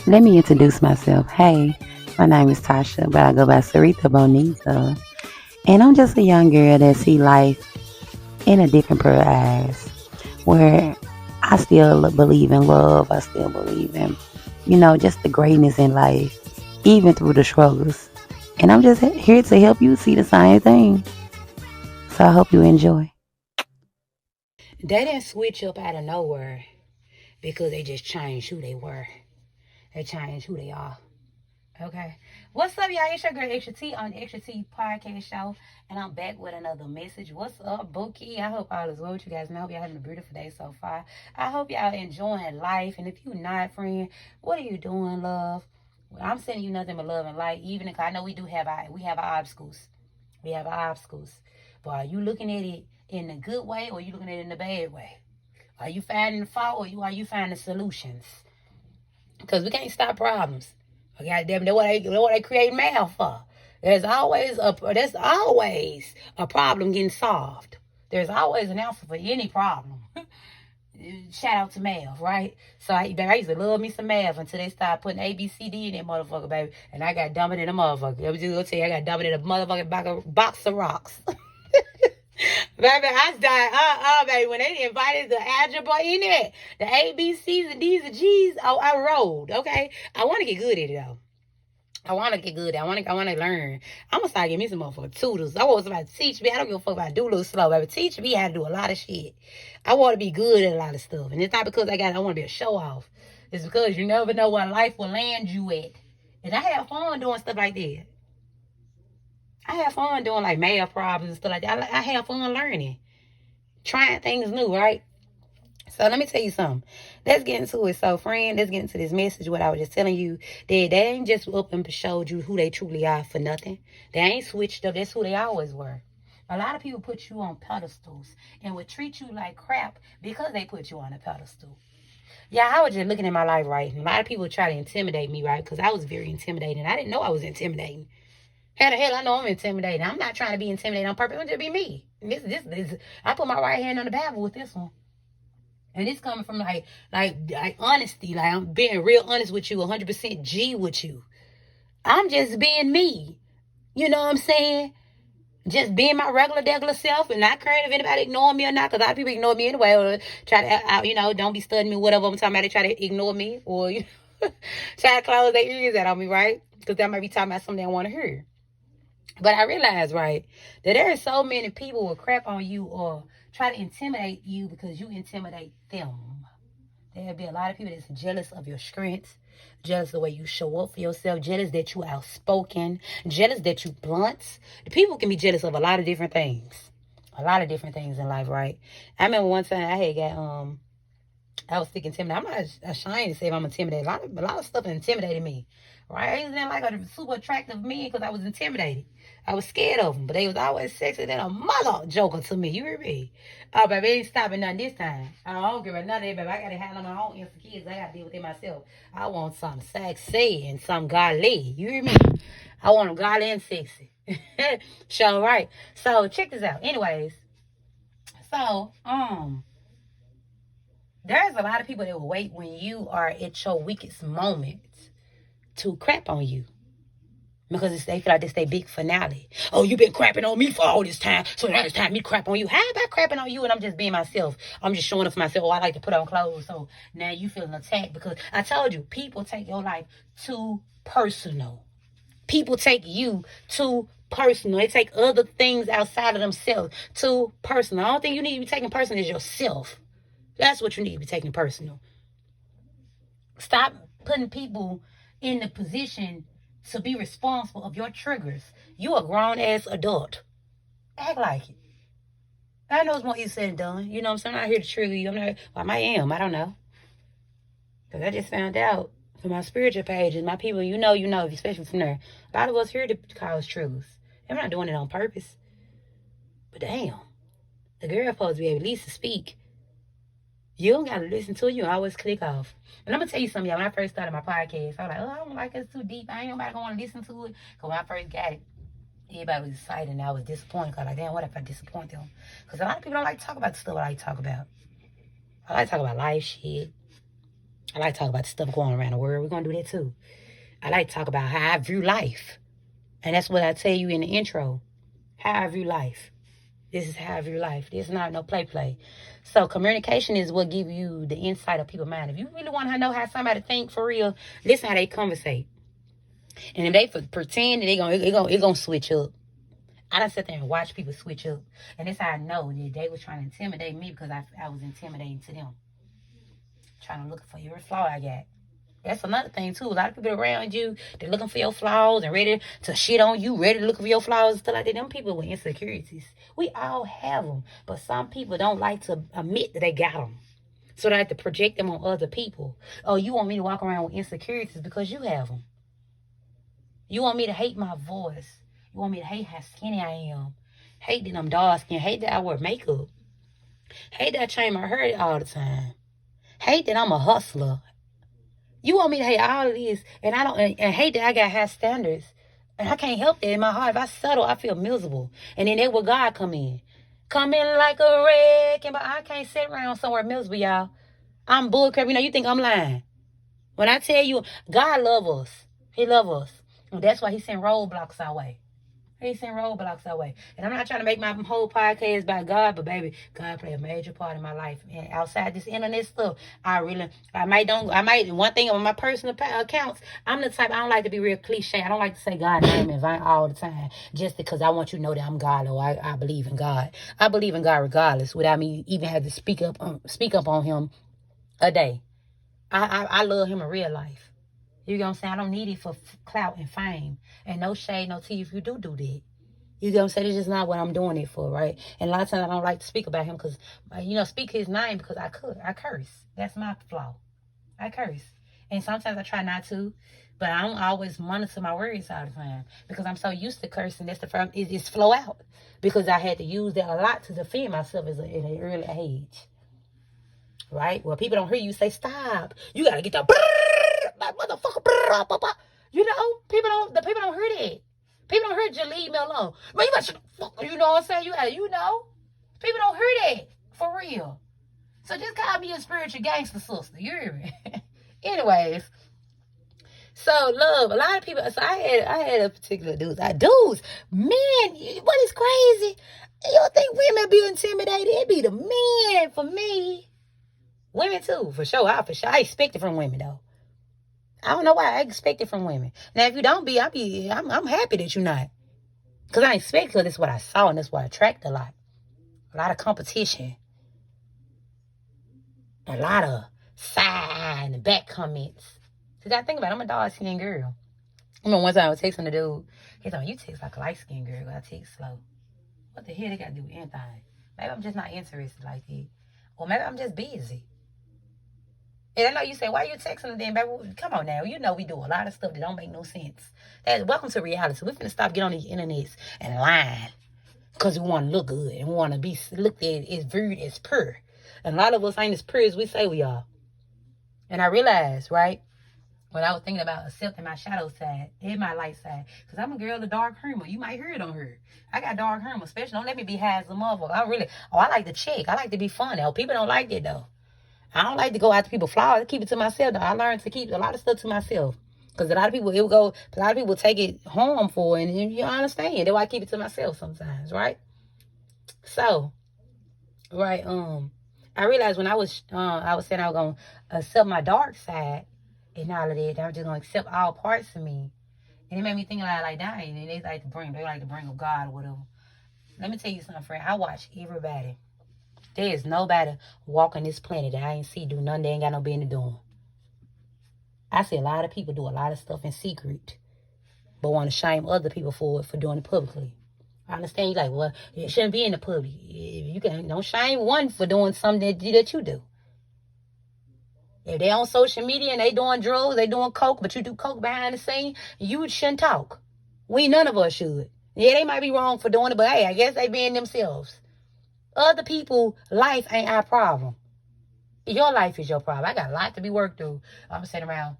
Let me introduce myself. Hey, my name is Tasha, but I go by Sarita Bonita. And I'm just a young girl that see life in a different pair of eyes. Where I still believe in love. I still believe in, just the greatness in life, even through the struggles. And I'm just here to help you see the same thing. So I hope you enjoy. They didn't switch up out of nowhere because they just changed who they were. They changed who they are. Okay. What's up, y'all? It's your girl Extra T on the Extra T podcast show. And I'm back with another message. What's up, Bookie? I hope all is well with you guys. And I hope y'all having a beautiful day so far. I hope y'all enjoying life. And if you're not, friend, what are you doing, love? Well, I'm sending you nothing but love and light. Even if I know we have our obstacles. We have our obstacles. But are you looking at it in the good way or are you looking at it in the bad way? Are you finding the fault or are you finding solutions? Because we can't stop problems. Okay, damn, that's what they create math for. There's always a problem getting solved. There's always an answer for any problem. Shout out to math, right? So I used to love me some math until they started putting A, B, C, D in that motherfucker, baby. And I got dumber than a motherfucker. I was just gonna tell you, I got dumber than a motherfucking box of rocks. Baby, I died. Baby. When they invited the algebra in it, the A, B, C's, and D's, and G's, oh, I rolled. Okay, I want to get good at it though. I want to get good. I want to learn. I'm gonna start getting me some motherfucking tutors. I want somebody to teach me. I don't give a fuck about do a little slow, baby. Teach me how to do a lot of shit. I want to be good at a lot of stuff, and it's not because I want to be a show off. It's because you never know what life will land you at. And I have fun doing stuff like that. I have fun doing like math problems and stuff like that. I have fun learning, trying things new, right? So let me tell you something. Let's get into it. So, friend, let's get into this message. What I was just telling you, that they ain't just up and showed you who they truly are for nothing. They ain't switched up. That's who they always were. A lot of people put you on pedestals and would treat you like crap because they put you on a pedestal. Yeah, I was just looking at my life, right? And a lot of people try to intimidate me, right? Because I was very intimidating. I didn't know I was intimidating. How the hell I know I'm intimidating? I'm not trying to be intimidated on purpose. It'll just be me. This. I put my right hand on the Bible with this one. And it's coming from like honesty. Like I'm being real honest with you, 100% G with you. I'm just being me. You know what I'm saying? Just being my regular self and not caring if anybody ignoring me or not. Because a lot of people ignore me anyway or try to, don't be studying me, whatever I'm talking about. They try to ignore me or, try to close their ears out on me, right? Because they might be talking about something they want to hear. But I realize, right, that there are so many people who will crap on you or try to intimidate you because you intimidate them. There'll be a lot of people that's jealous of your strengths, jealous of the way you show up for yourself, jealous that you outspoken, jealous that you blunt. The people can be jealous of a lot of different things. A lot of different things in life, right? I remember one time I was thinking intimidated. I'm not ashamed to say if I'm intimidated. A lot of stuff intimidated me. Right? I didn't like a super attractive men because I was intimidated. I was scared of them, but they was always sexier than a mother joker to me. You hear me? Oh, baby, ain't stopping nothing this time. I don't give a none of that, baby. I got to handle my own insecurities. I got to deal with it myself. I want some sexy and some godly. You hear me? I want them godly and sexy. Show right. So check this out. Anyways, so there's a lot of people that will wait when you are at your weakest moment to crap on you. Because they feel like this their big finale. Oh, you been crapping on me for all this time, so now it's time me crap on you. How about crapping on you and I'm just being myself? I'm just showing up for myself. Oh, I like to put on clothes, so now you feeling attacked because I told you, people take your life too personal. People take you too personal. They take other things outside of themselves too personal. The only thing you need to be taking personal is yourself. That's what you need to be taking personal. Stop putting people in the position to be responsible of your triggers. You a grown ass adult. Act like it. I know it's more easy said than done. You know what I'm saying? I'm not here to trigger you. I'm not. Well, I might am. I don't know. Because I just found out from my spiritual pages, my people, especially from there. A lot of us here to cause triggers. I'm not doing it on purpose. But damn, the girl supposed to be able at least to speak. You don't got to listen to it. You always click off. And I'm going to tell you something, y'all. When I first started my podcast, I was like, I don't like it. It's too deep. I ain't nobody going to listen to it. Because when I first got it, everybody was excited and I was disappointed. Because like, damn, what if I disappoint them? Because a lot of people don't like to talk about the stuff I like to talk about. I like to talk about life shit. I like to talk about the stuff going around the world. We're going to do that too. I like to talk about how I view life. And that's what I tell you in the intro. How I view life. This is how I view life. This is not no play. So communication is what give you the insight of people's mind. If you really want to know how somebody think for real, listen how they conversate. And if they pretend that it gonna switch up. I done sit there and watch people switch up. And that's how I know that they was trying to intimidate me because I was intimidating to them. Trying to look for every flaw I got. That's another thing too. A lot of people around you, they're looking for your flaws and ready to shit on you, ready to look for your flaws and stuff like that. Them people with insecurities. We all have them. But some people don't like to admit that they got them. So they have to project them on other people. Oh, you want me to walk around with insecurities because you have them. You want me to hate my voice. You want me to hate how skinny I am. Hate that I'm dark skinned. Hate that I wear makeup. Hate that I change my hair all the time. Hate that I'm a hustler. You want me to hate all of this, and I don't, and hate that I got high standards, and I can't help that in my heart. If I settle, I feel miserable, and then that's where God come in like a wreck, but I can't sit around somewhere miserable, y'all. I'm bullcrap. You think I'm lying when I tell you God love us. He love us, and that's why He sent roadblocks our way. He sent roadblocks our way. And I'm not trying to make my whole podcast about God, but baby, God played a major part in my life. And outside this internet stuff, one thing on my personal accounts, I'm the type, I don't like to be real cliche. I don't like to say God's name in vain all the time, just because I want you to know that I'm God or I believe in God. I believe in God regardless, without me even having to speak up on Him a day. I love Him in real life. You know what I'm saying? I don't need it for clout and fame. And no shade, no tea if you do that. You know what I'm saying? It's just not what I'm doing it for, right? And a lot of times I don't like to speak about Him because, speak His name because I curse. That's my flaw. I curse. And sometimes I try not to, but I don't always monitor my words all the time because I'm so used to cursing. That's the first, it's flow out because I had to use that a lot to defend myself at an early age. Right? Well, people don't hear you say, stop. You got to get the motherfucker. People don't hear that. People don't hear just leave me alone. Man, you know what I'm saying? People don't hear that for real. So just call me a spiritual gangster sister. You hear me? Anyways, so love, a lot of people. So I had a particular dude. Man, what is crazy? You don't think women be intimidated? It be the men for me. Women too, for sure. I expect it from women though. I don't know why I expect it from women. Now, if you don't be, I'm happy that you're not. Because I expect it, that's what I saw, and that's what I attracted a lot. A lot of competition. A lot of side and back comments. So you got to think about it. I'm a dark-skinned girl. I remember one time I was texting the dude. He told me, you text like a light-skinned girl. I text slow. What the hell they got to do with anything? Maybe I'm just not interested like that. Or maybe I'm just busy. And I know you say, why are you texting them then, baby? Come on now. You know we do a lot of stuff that don't make no sense. Welcome to reality. We're finna stop getting on these internets and lying. Because we want to look good and we want to be looked at as viewed as pure. And a lot of us ain't as pure as we say we are. And I realized, right, when I was thinking about accepting my shadow side and my light side, because I'm a girl of dark humor. You might hear it on her. I got dark humor, especially don't let me be high as a motherfucker. I like to check. I like to be funny. People don't like that though. I don't like to go after people's flaws. I keep it to myself. Though. I learned to keep a lot of stuff to myself. Because a lot of people take it harmful, and you understand. That's why I keep it to myself sometimes, right? So, right, I realized when I was saying I was going to accept my dark side and all of that, I was just going to accept all parts of me. And it made me think like dang, and they like to bring up God or whatever. Let me tell you something, friend. I watch everybody. There is nobody walking this planet that I ain't see do nothing they ain't got no business doing. I see a lot of people do a lot of stuff in secret, but want to shame other people for doing it publicly. I understand you like, well, it shouldn't be in the public. You don't shame one for doing something that you do. If they on social media and they doing drugs, they doing coke, but you do coke behind the scene, you shouldn't talk. None of us should. Yeah, they might be wrong for doing it, but hey, I guess they being themselves. Other people's life ain't our problem. Your life is your problem. I got a lot to be worked through. I'm sitting around.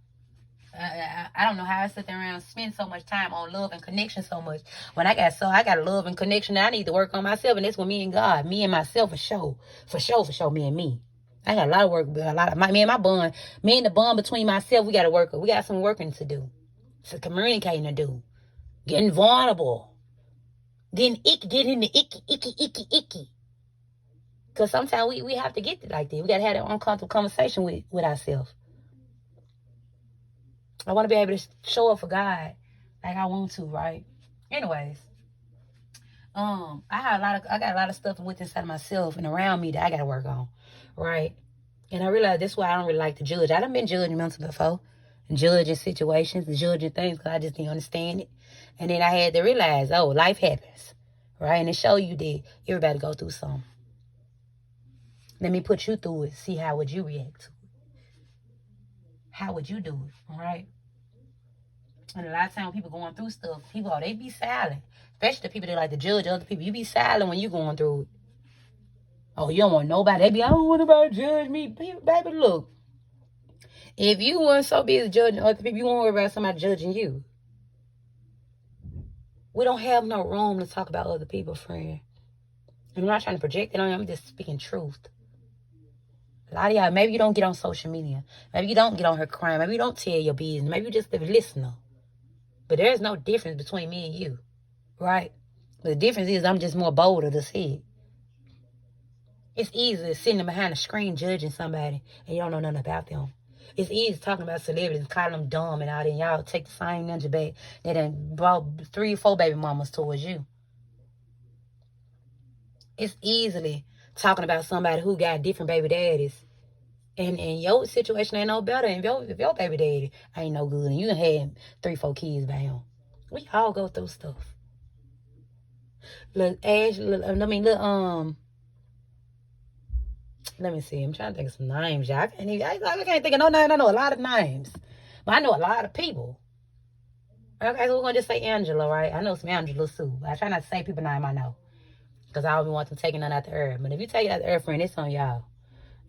I don't know how I sit there around and spend so much time on love and connection so much. When I got love and connection that I need to work on myself, and that's with me and God. Me and myself for sure. For sure, me and me. I got a lot of work, but me and the bond between myself, we got to work. We got some working to do. Some communicating to do. Getting vulnerable. Getting the icky. Because sometimes we have to get it like that. We got to have that uncomfortable conversation with ourselves. I want to be able to show up for God like I want to, right? Anyways, I got a lot of stuff within inside of myself and around me that I got to work on, right? And I realized that's why I don't really like to judge. I done been judging mental before, and judging situations, and judging things because I just didn't understand it. And then I had to realize, oh, life happens, right? And it show you that everybody go through something. Let me put you through it. See how would you react to it? How would you do it, right? And a lot of times people going through stuff, they be silent. Especially the people that like to judge other people. You be silent when you going through it. Oh, you don't want nobody. They be, I don't want nobody to judge me. Baby, look. If you weren't so busy judging other people, you won't worry about somebody judging you. We don't have no room to talk about other people, friend. And I'm not trying to project it on you. I'm just speaking truth. A lot of y'all, maybe you don't get on social media. Maybe you don't get on her crying. Maybe you don't tell your business. Maybe you just a listener. But there's no difference between me and you, right? But the difference is I'm just more bolder to see it. It's easy sitting behind a screen judging somebody and you don't know nothing about them. It's easy talking about celebrities, calling them dumb and all that, and y'all take the same ninja back that done brought 3 or 4 baby mamas towards you. It's easily talking about somebody who got different baby daddies. And your situation ain't no better. If your baby daddy ain't no good and you done had 3, 4 kids by him. We all go through stuff. Let me see. I'm trying to think of some names, y'all. I can't think of no names. I know a lot of names. But I know a lot of people. Okay, so we're going to just say Angela, right? I know some Angela Sue. I try not to say people's name I know. Because I don't want them taking none out the earth. But if you take it out the earth, friend, it's on y'all.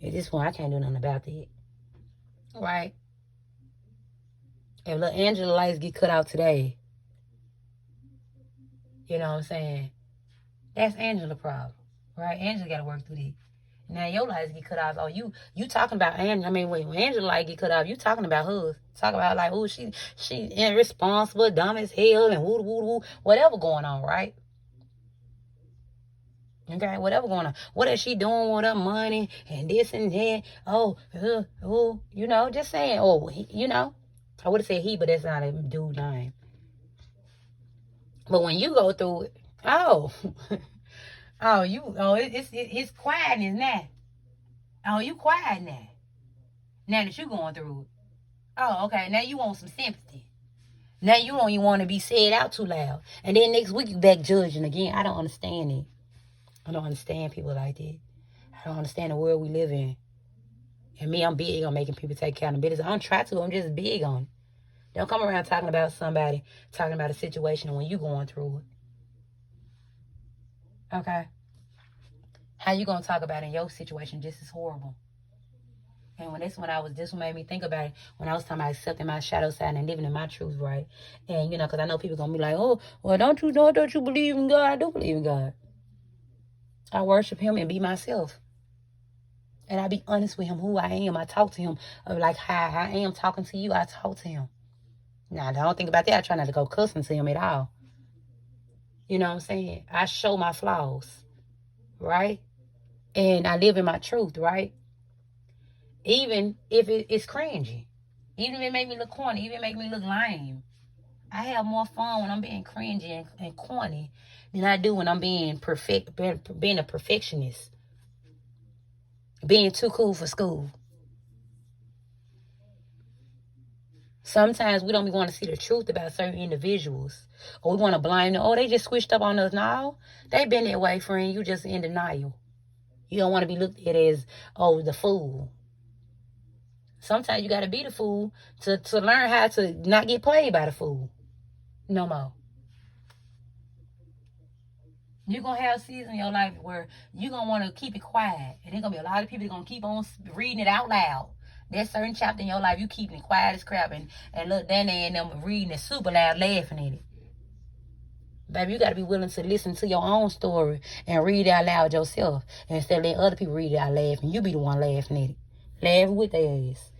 At this point, I can't do nothing about that. Right? If little Angela lights get cut out today, you know what I'm saying? That's Angela's problem. Right? Angela got to work through that. Now your lights get cut off. Oh, you talking about Angela? I mean, when Angela light get cut off, you talking about her? Talking about like, oh, she irresponsible, dumb as hell, and woo, whatever going on, right? Okay, whatever going on. What is she doing with her money and this and that? Oh, you know, just saying. Oh, you know, I would have said he, but that's not a dude name. But when you go through it, it's quietness now. Oh, you quiet now. Now that you going through it. Oh, okay. Now you want some sympathy. Now you don't even want to be said out too loud. And then next week you back judging again. I don't understand it. I don't understand people like that. I don't understand the world we live in. And me, I'm big on making people take accountability. I don't try to. I'm just big on it. Don't come around talking about somebody, talking about a situation when you going through it. Okay? How you going to talk about in your situation just as horrible? And this one made me think about it when I was talking about accepting my shadow side and living in my truth, right? And, you know, because I know people going to be like, oh, well, don't you believe in God? I do believe in God. I worship him and be myself. And I be honest with him, who I am. I talk to him like how I am talking to you. I talk to him. Now, I don't think about that. I try not to go cussing to him at all. You know what I'm saying? I show my flaws, right? And I live in my truth, right? Even if it's cringy. Even if it make me look corny. Even if it make me look lame. I have more fun when I'm being cringy and corny than I do when I'm being a perfectionist. Being too cool for school. Sometimes we don't want to see the truth about certain individuals. Or we want to blame them. Oh, they just switched up on us. No, they've been that way, friend. You just in denial. You don't want to be looked at as, oh, the fool. Sometimes you got to be the fool to learn how to not get played by the fool. No more. You're going to have seasons in your life where you're going to want to keep it quiet. And there's going to be a lot of people that are going to keep on reading it out loud. There's certain chapter in your life you keeping it quiet as crap. And look, Danny and them reading it super loud, laughing at it. Baby, you got to be willing to listen to your own story and read it out loud yourself instead of letting other people read it out laughing. You be the one laughing at it. Laughing with their ass.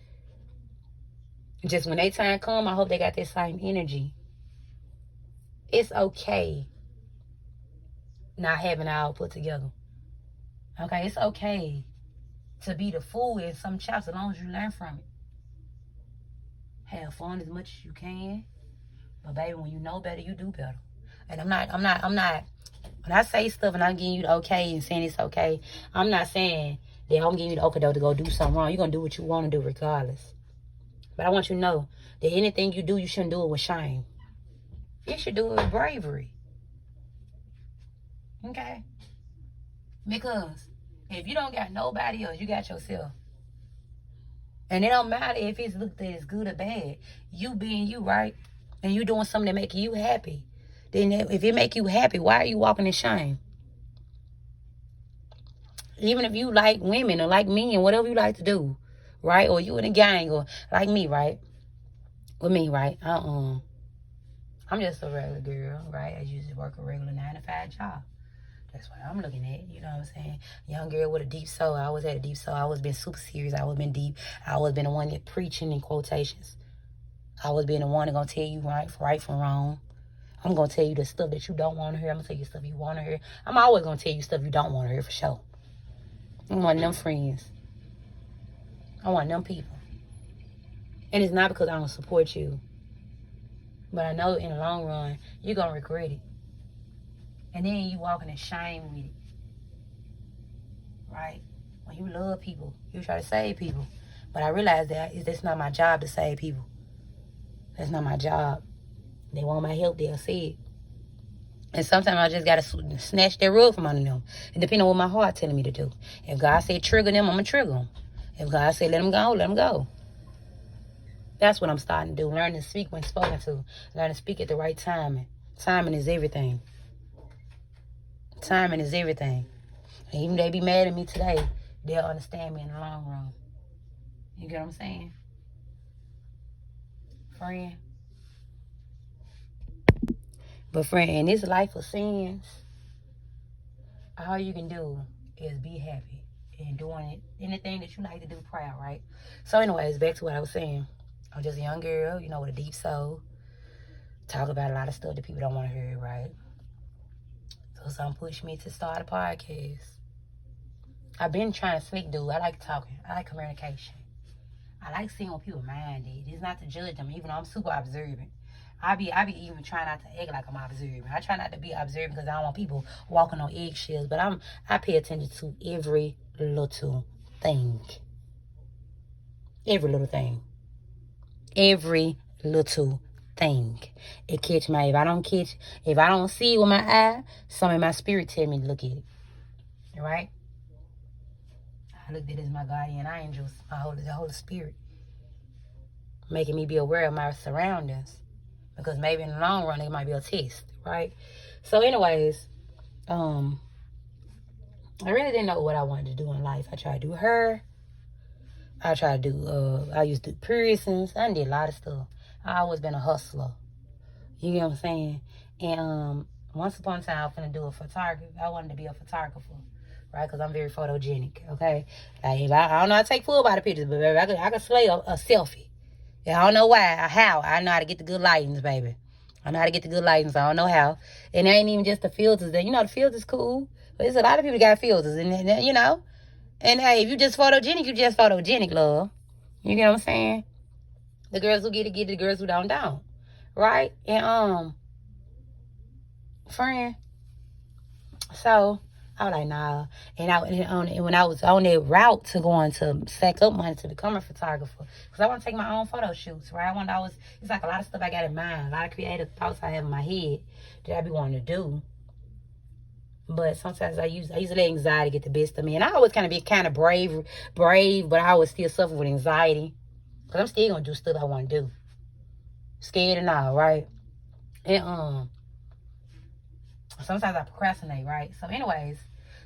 Just when they time come, I hope they got that same energy. It's okay not having it all put together. Okay, it's okay to be the fool in some chapters as long as you learn from it. Have fun as much as you can. But baby, when you know better, you do better. And I'm not, when I say stuff and I'm giving you the okay and saying it's okay, I'm not saying that I'm giving you the okay to go do something wrong. You're going to do what you want to do regardless. But I want you to know that anything you do, you shouldn't do it with shame. You should do it with bravery. Okay? Because if you don't got nobody else, you got yourself. And it don't matter if it's looked at as good or bad. You being you, right? And you doing something that make you happy. Then if it make you happy, why are you walking in shame? Even if you like women or like men, whatever you like to do, right? Or you in a gang or like me, right? With me, right? I'm just a regular girl, right? I usually work a regular 9-to-5 job. That's what I'm looking at, you know what I'm saying? Young girl with a deep soul. I always had a deep soul. I always been super serious. I always been deep. I always been the one that preaching in quotations. I always been the one that gonna tell you right from wrong. I'm gonna tell you the stuff that you don't want to hear. I'm gonna tell you stuff you want to hear. I'm always gonna tell you stuff you don't want to hear for sure. I want them friends. I want them people. And it's not because I don't support you. But I know in the long run, you're gonna regret it. And then you walking in shame with it. Right? When you love people, you try to save people. But I realize that's not my job to save people. That's not my job. They want my help, they'll say it. And sometimes I just gotta snatch that rug from under them. It depends on what my heart telling me to do. If God said trigger them, I'm gonna trigger them. If God said let them go, let them go. That's what I'm starting to do. Learn to speak when spoken to. Learn to speak at the right timing. Timing is everything. Timing is everything. And even if they be mad at me today, they'll understand me in the long run. You get what I'm saying? Friend. But friend, in this life of sins, all you can do is be happy and doing it, anything that you like to do proud, right? So anyways, back to what I was saying. I'm just a young girl, you know, with a deep soul. Talk about a lot of stuff that people don't want to hear, right? So some pushed me to start a podcast. I've been trying to speak, dude. I like talking. I like communication. I like seeing what people mind is. It's not to judge them, even though I'm super observant. I be even trying not to act like I'm observant. I try not to be observant because I don't want people walking on eggshells. But I pay attention to every little thing. Every little thing. Every little thing. It catch my, if I don't see it with my eye, some of my spirit tell me to look at it. Right? I looked at it as my guardian angels, the Holy Spirit, making me be aware of my surroundings. Because maybe in the long run, it might be a test, right? So anyways, I really didn't know what I wanted to do in life. I tried to do hair. I used to do piercings. I did a lot of stuff. I always been a hustler. You get what I'm saying? And once upon a time, I was going to do a photography. I wanted to be a photographer, right? Because I'm very photogenic, okay? Like, I don't know how to take full body pictures, but baby, I could slay a selfie. I don't know why or how. I know how to get the good lightings, baby. I know how to get the good lightings. I don't know how. And it ain't even just the filters. You know, the filters cool. But there's a lot of people got filters. And you know. And hey, if you just photogenic, you just photogenic, love. You get what I'm saying? The girls who get it, the girls who don't. Right? And, friend. So, I was like, nah. And when I was on that route to going to stack up money to become a photographer, because I want to take my own photo shoots, right? It's like a lot of stuff I got in mind, a lot of creative thoughts I have in my head that I be wanting to do. But sometimes I used to let anxiety get the best of me. And I always kind of brave, but I always still suffer with anxiety. Because I'm still going to do stuff I want to do. Scared and all, right? And, sometimes I procrastinate, right? So anyways,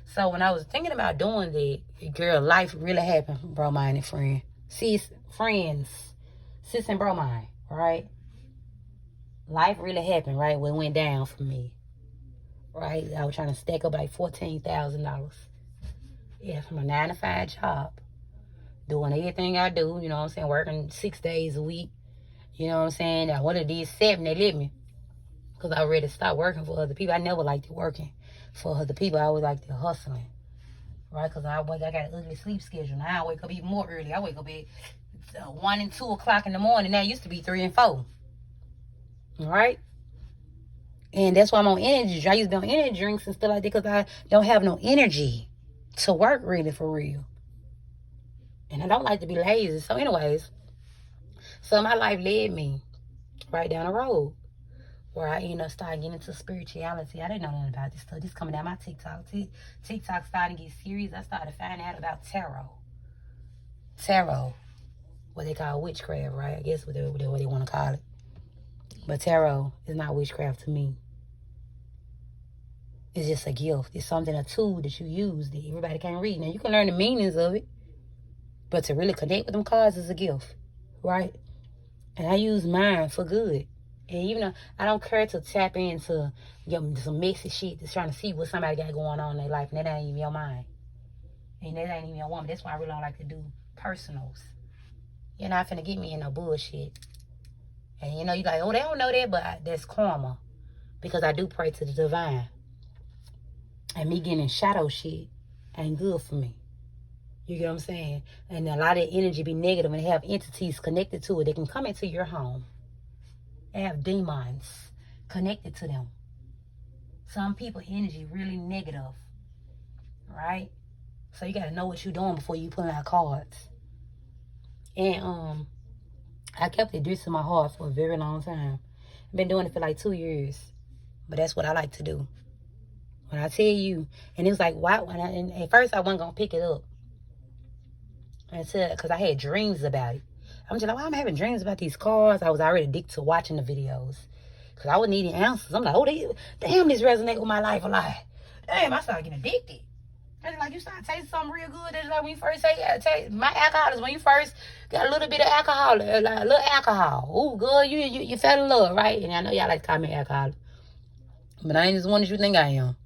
so when I was thinking about doing that, girl, life really happened, bro, mine and friend. Sis and bro, mine, right? Life really happened, right? What went down for me. right? I was trying to stack up like $14,000. Yeah, from a 9 to 5 job. Doing everything I do, you know what I'm saying? Working 6 days a week. You know what I'm saying? I wanted to do 7, they let me. Because I already stopped working for other people. I never liked working for other people. I always liked hustling. Right? Because I got an ugly sleep schedule. Now I wake up even more early. I wake up at 1 and 2 o'clock in the morning. Now it used to be 3 and 4. Right? And that's why I'm on energy. I used to be on energy drinks and stuff like that because I don't have no energy to work really for real. And I don't like to be lazy. So anyways, so my life led me right down the road where I started getting into spirituality. I didn't know nothing about this stuff. This coming down my TikTok. TikTok started to get serious. I started finding out about tarot. Tarot, what they call witchcraft, right? I guess what they want to call it. But tarot is not witchcraft to me. It's just a gift. It's something, a tool that you use that everybody can't read. Now, you can learn the meanings of it, but to really connect with them cards is a gift, right? And I use mine for good. And even though I don't care to tap into some messy shit that's trying to see what somebody got going on in their life, and that ain't even your mind. And that ain't even your woman. That's why I really don't like to do personals. You're not finna get me in no bullshit. And you like, oh, they don't know that, but that's karma. Because I do pray to the divine. And me getting in shadow shit ain't good for me. You get what I'm saying? And a lot of energy be negative and they have entities connected to it. They can come into your home. They have demons connected to them. Some people energy really negative. Right? So you got to know what you're doing before you put out cards. And I kept it dear to my heart for a very long time. I've been doing it for like 2 years. But that's what I like to do. When I tell you, and it was like, why? And at first I wasn't going to pick it up. Because I had dreams about it. I'm just like, why am I having dreams about these cards? I was already addicted to watching the videos. Because I was needing answers. I'm like, oh, damn, this resonates with my life a lot. Damn, I started getting addicted. It's like you start tasting something real good. It's like when you first say, my alcohol is when you first got a little bit of alcohol, like a little alcohol. Ooh, good, you fell in love, right? And I know y'all like to call me alcoholic. But I ain't as one as you think I am.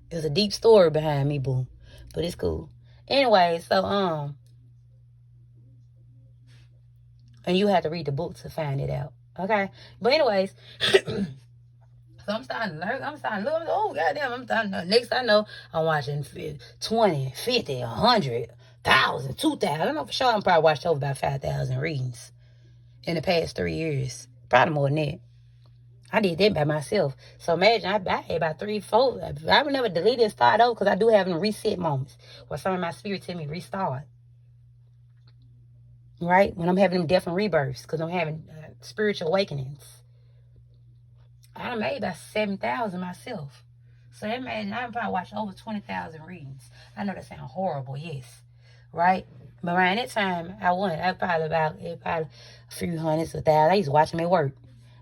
There's a deep story behind me, boo. But it's cool. Anyway, so, and you have to read the book to find it out. Okay? But anyways, so I'm starting to learn. I'm starting to look. Oh, goddamn. I'm starting to, next I know, I'm watching 20, 50, 100, 1,000, 2,000. I don't know for sure. I'm probably watched over about 5,000 readings in the past 3 years. Probably more than that. I did that by myself. So imagine, I had about 3, 4. I would never delete and start over because I do have them reset moments where some of my spirit tell me restart. Right? When I'm having them death and rebirths because I'm having spiritual awakenings. I done made about 7,000 myself. So imagine, I probably watched over 20,000 readings. I know that sounds horrible, yes. Right? But around that time, I probably about a few hundreds of thousands. I used to watch them at work.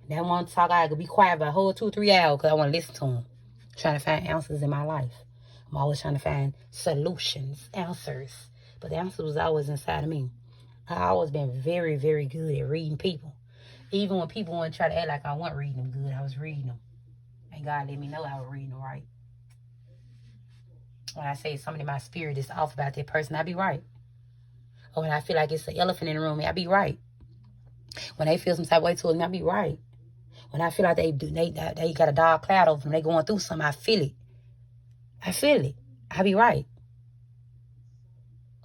Now I want to talk, I could be quiet for a whole 2 or 3 hours because I want to listen to them. Trying to find answers in my life. I'm always trying to find solutions, answers. But the answer was always inside of me. I've always been very, very good at reading people. Even when people want to try to act like I wasn't reading them good, I was reading them. And God let me know I was reading them right. When I say something in my spirit is off about that person, I be right. Or when I feel like it's an elephant in the room, I be right. When they feel some type of way to me, I be right. When I feel like they got a dark cloud over them, they going through something, I feel it. I be right.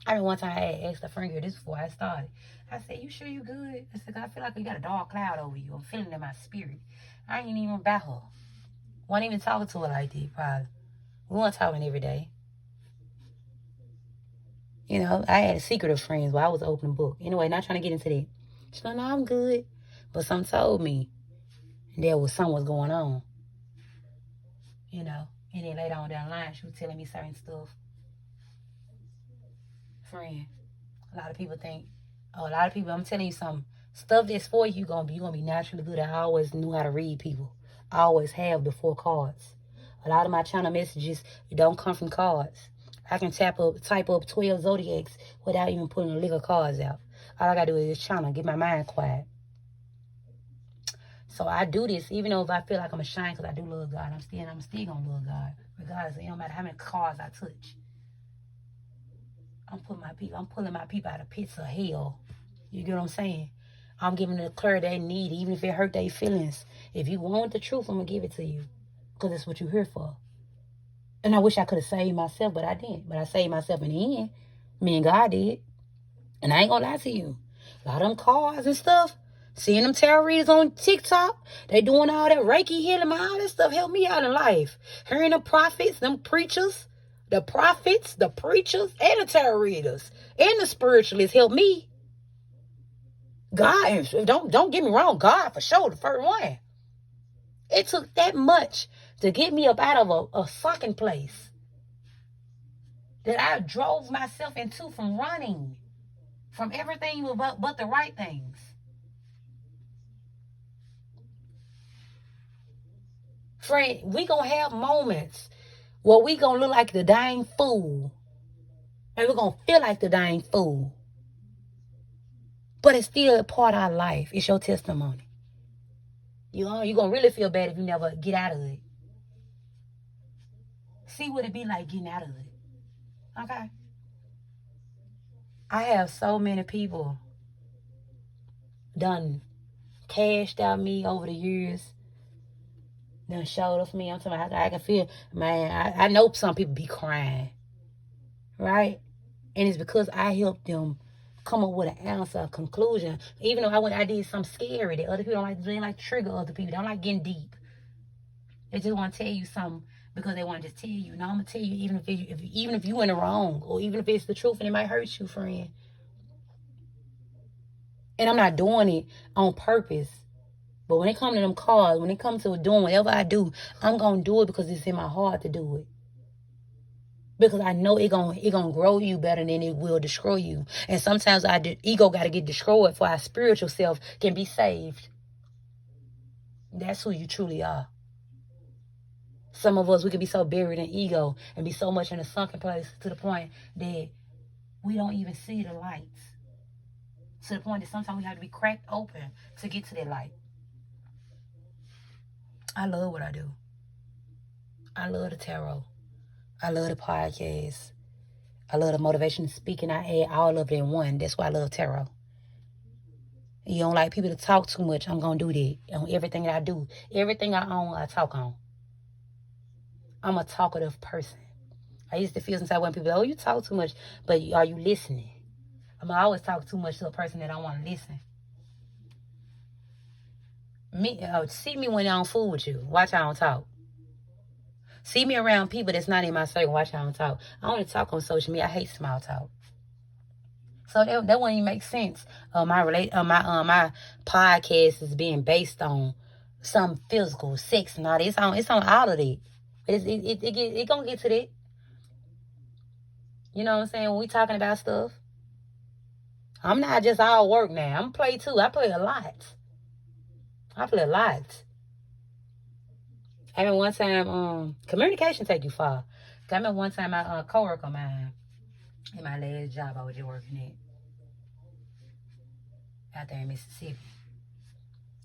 I remember one time I asked a friend girl this before I started. I said, you sure you good? I said, I feel like you got a dark cloud over you. I'm feeling it in my spirit. I ain't even about her. Wasn't even talking to her like that, probably. We weren't talking every day. I had a secret of friends where I was an open book. Anyway, not trying to get into that. She said, no, I'm good. But some told me there was something was going on. And then later on down the line, she was telling me certain stuff. Friend, a lot of people, I'm telling you something. Stuff that's for you, you're gonna be naturally good. I always knew how to read people. I always have the 4 cards. A lot of my channel messages don't come from cards. I can type up 12 zodiacs without even putting the liquor cards out. All I gotta do is just channel, get my mind quiet. So I do this, even though if I feel like I'm ashamed because I do love God, I'm still gonna love God. Regardless, it don't matter how many cars I touch. I'm pulling my people out of pits of hell. You get what I'm saying? I'm giving them the clarity they need, even if it hurt their feelings. If you want the truth, I'm gonna give it to you. Because that's what you're here for. And I wish I could have saved myself, but I didn't. But I saved myself in the end. Me and God did. And I ain't gonna lie to you. A lot of them cars and stuff, seeing them tarot readers on TikTok, they doing all that Reiki healing, all that stuff helped me out in life. Hearing the prophets, them preachers, the prophets, the preachers, and the tarot readers, and the spiritualists helped me. God, don't get me wrong, God for sure, the first one. It took that much to get me up out of a fucking place that I drove myself into from running from everything but the right things. Friend, we gonna have moments where we gonna look like the dang fool. And we're gonna feel like the dang fool. But it's still a part of our life. It's your testimony. You're gonna really feel bad if you never get out of it. See what it be like getting out of it. Okay? I have so many people done cashed out me over the years. Done showed up for me. I'm talking about I can feel, man, I know some people be crying. Right? And it's because I helped them come up with an answer, a conclusion. Even though I did something scary that other people don't like to trigger other people. They don't like getting deep. They just want to tell you something because they want to just tell you. No, I'm gonna tell you, even if you in the wrong, or even if it's the truth and it might hurt you, friend. And I'm not doing it on purpose. But when it comes to them cards, when it comes to doing whatever I do, I'm gonna do it because it's in my heart to do it. Because I know it gonna grow you better than it will destroy you. And sometimes ego got to get destroyed for our spiritual self can be saved. That's who you truly are. Some of us, we can be so buried in ego and be so much in a sunken place to the point that we don't even see the lights. To the point that sometimes we have to be cracked open to get to that light. I love what I do. I love the tarot. I love the podcast. I love the motivation speaking. I add all of it in one. That's why I love tarot. You don't like people to talk too much, I'm going to do that. On everything that I do. Everything I own, I talk on. I'm a talkative person. I used to feel inside when people, oh, you talk too much, but are you listening? I always talk too much to a person that I want to listen. See me when I don't fool with you. Watch how I don't talk. See me around people that's not in my circle. Watch how I don't talk. I only talk on social media. I hate small talk. So that wouldn't even make sense. My podcast is being based on some physical sex and all that. It's on all of it. It gonna get to that. You know what I'm saying? When we talking about stuff, I'm not just all work now. I'm play too. I play a lot. I remember one time, communication take you far. I remember one time my coworker of mine, in my last job I was just working at, out there in Mississippi.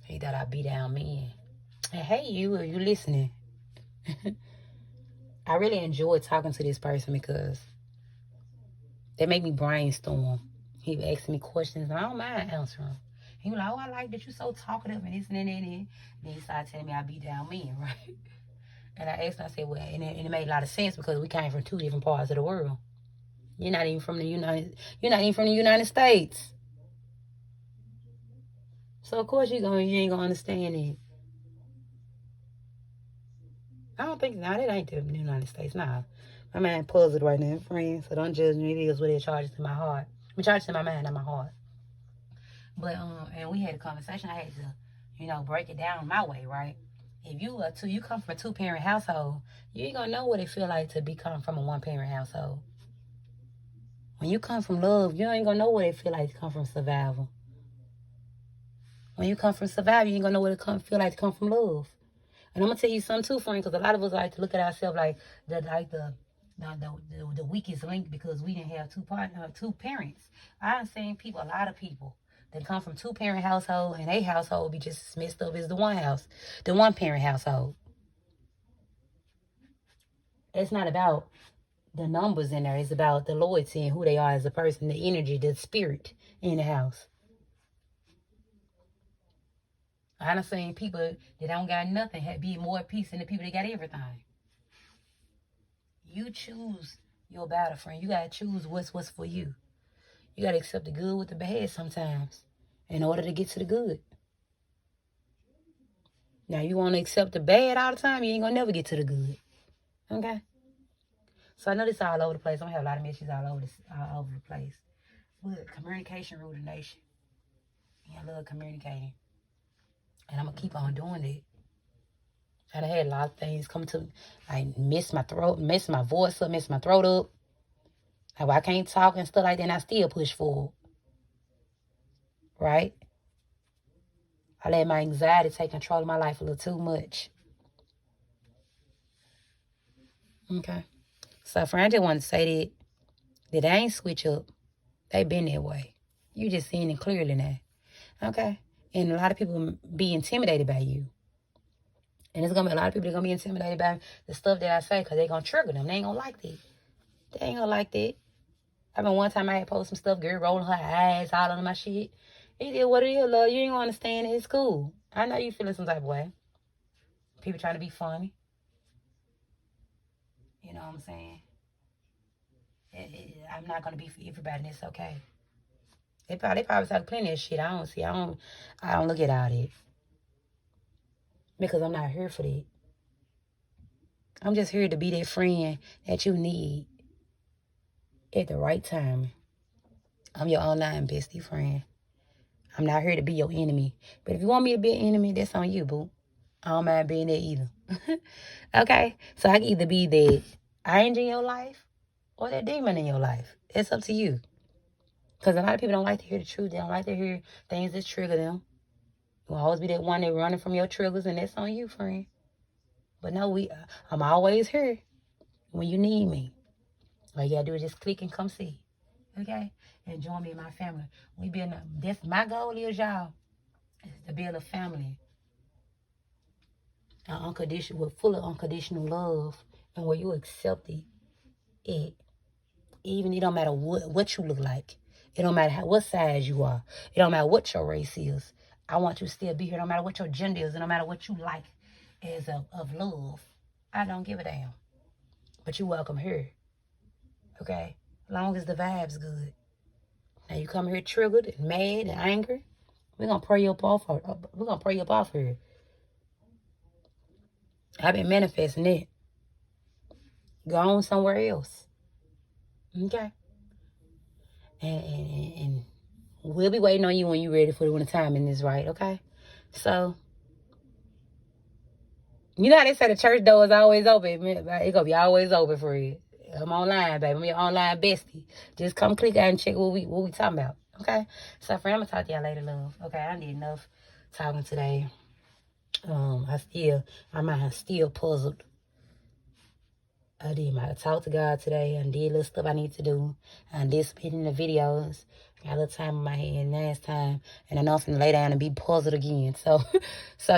He thought I'd be down men. And hey, are you listening? I really enjoy talking to this person because they make me brainstorm. He would ask me questions and I don't mind answering. He was like, oh, I like that you're so talkative and this and that and that. And then he started telling me I'd be down men, right? And I asked him, I said, well, and it made a lot of sense because we came from two different parts of the world. You're not even from the United States. So of course you ain't gonna understand it. I don't think that ain't the United States. Nah. My mind puzzled right now, friends. So don't judge me. It is what it charges to my heart. I charges to my mind, not my heart. But and we had a conversation. I had to, break it down my way, right? If you come from a 2-parent household, you ain't gonna know what it feel like to come from a 1-parent household. When you come from love, you ain't gonna know what it feel like to come from survival. When you come from survival, you ain't gonna know what it feel like to come from love. And I'm gonna tell you something too, friend, because a lot of us like to look at ourselves like the weakest link because we didn't have two parents. I've seen a lot of people that come from 2-parent household, and a household be just as messed up as the one parent household. It's not about the numbers in there. It's about the loyalty and who they are as a person, the energy, the spirit in the house. I done seen people that don't got nothing be more at peace than the people that got everything. You choose your battle, friend. You gotta choose what's for you. You gotta accept the good with the bad sometimes in order to get to the good. Now, you want to accept the bad all the time, you ain't gonna never get to the good. Okay? So I know this all over the place. I'm gonna have a lot of messages all over the place. But communication rule the nation. Yeah, I love communicating. And I'm gonna keep on doing it. And I had a lot of things come to me. I mess my voice up, mess my throat up. Like, I can't talk and stuff like that, and I still push forward. Right? I let my anxiety take control of my life a little too much. Okay? So, friend, I just want to say that they ain't switch up. They been that way. You just seeing it clearly now. Okay? And a lot of people be intimidated by you. And there's going to be a lot of people that going to be intimidated by the stuff that I say because they going to trigger them. They ain't going to like that. They ain't going to like that. I mean, one time I had posted some stuff, girl rolling her eyes all on my shit. It is what it is, love. You ain't going to understand it. It's cool. I know you feeling some type of way. People trying to be funny. You know what I'm saying? I'm not going to be for everybody, and it's okay. They probably talk plenty of shit. I don't look at all that. Because I'm not here for that. I'm just here to be that friend that you need at the right time. I'm your online bestie friend. I'm not here to be your enemy. But if you want me to be an enemy, that's on you, boo. I don't mind being there either. Okay? So I can either be that angel in your life or that demon in your life. It's up to you. Because a lot of people don't like to hear the truth. They don't like to hear things that trigger them. You'll always be that one that running from your triggers, and that's on you, friend. But no, I'm always here when you need me. All you gotta do is just click and come see. Okay? And join me and my family. That's my goal is, y'all, is to build a family. Full of unconditional love, and where you accept it. Even it don't matter what you look like. It don't matter what size you are. It don't matter what your race is. I want you to still be here. It don't matter what your gender is. It don't matter what you like as of love. I don't give a damn. But you welcome here. Okay? As long as the vibe's good. Now you come here triggered and mad and angry. We're gonna pray you up off. We're gonna pray you up off here. I've been manifesting it. Go on somewhere else. Okay? And we'll be waiting on you when you're ready for it, when the timing is right, okay? So, you know how they say the church door is always open? It's going to be always open for you. I'm online, baby. I'm your online bestie. Just come click out and check what we talking about, okay? So, friend, I'm going to talk to y'all later, love. Okay, I need enough talking today. My mind's still puzzled. I talk to God today. I did little stuff I need to do. I did spitting the videos. Got a little time in my hand last time. And I know I'm finna lay down and be puzzled again. So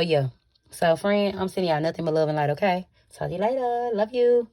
yeah. So, friend, I'm sending y'all nothing but love and light, okay? Talk to you later. Love you.